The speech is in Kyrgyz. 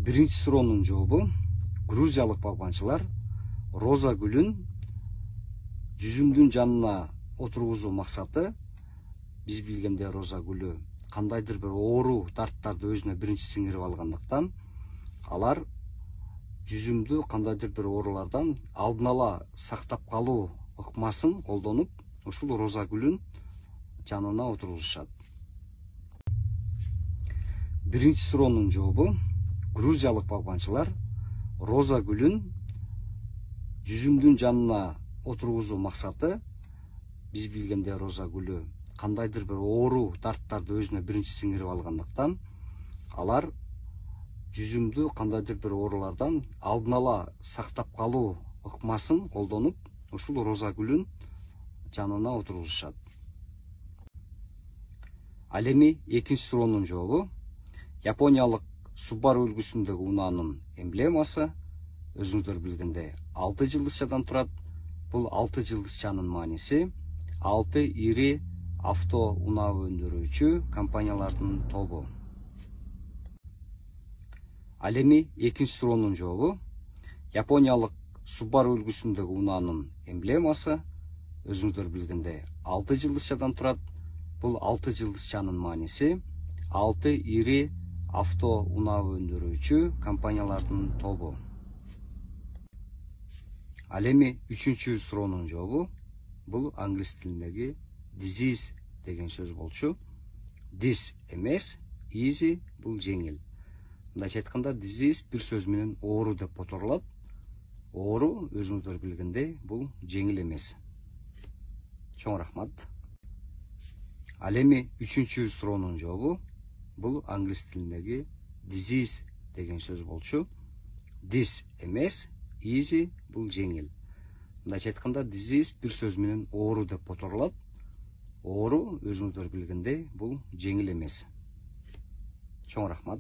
Birinchi суроонун жообу: грузиялык багбанчылар роза гүлүн жүзүмдүн жанына отургузуу максаты, биз билгенде роза гүлү кандайдыр бир оору дарттарды өзүнө биринчи сиңирип алгандыктан, алар жүзүмдү кандайдыр бир оорулардан алдын ала сактап калуу ыкмасын колдонуп, ушул роза гүлүн жанына отургузушат. Birinchi суроонун жообу: грузиялык багбанчылар роза гүлүн жүзүмдүн жанына отургузуу максаты, биз билгенде роза гүлү кандайдыр бир оору дарттарды өзүнө биринчи сиңирип алгандыктан, алар жүзүмдү кандайдыр бир оорулардан алдын ала сактап калуу ыкмасын колдонуп, ушул роза гүлүн жанына отургузушат. Ал эми экинчи суроонун жообу: Япониялык Субару үлгүсүндөгү унаанын эмблемасы, өзүңүздөр билгенде 6 жылдызчадан турат. Бул 6 жылдызчанын мааниси 6 ири авто унаа өндүрүүчү компаниялардын тобу. Ал эми экинчи суроонун жообу: Япониялык Субару үлгүсүндөгү унаанын эмблемасы, өзүңүздөр билгенде 6 жылдызчадан турат. Бул 6 жылдызчанын мааниси 6 ири авто унаа өндүрүүчү компаниялардын тобу. Ал эми үчүнчү суроонун жообу: бул англис тилиндеги disease деген сөз болчу. This эмес, easy бул жеңил. Мындайча айтканда, disease бир сөз менен оору деп которулат. Оору, өзүңүздөр билгендей, бул жеңил эмес. Чоң рахмат. Ал эми үчүнчү суроонун жообу: бул англис тилиндеги disease деген сөз болчу. This эмес, easy бул жеңил. Мындайча айтканда, disease бир сөз менен оору деп которулат. Оору, өзүңүздөр билгендей, бул жеңил эмес. Чоң рахмат.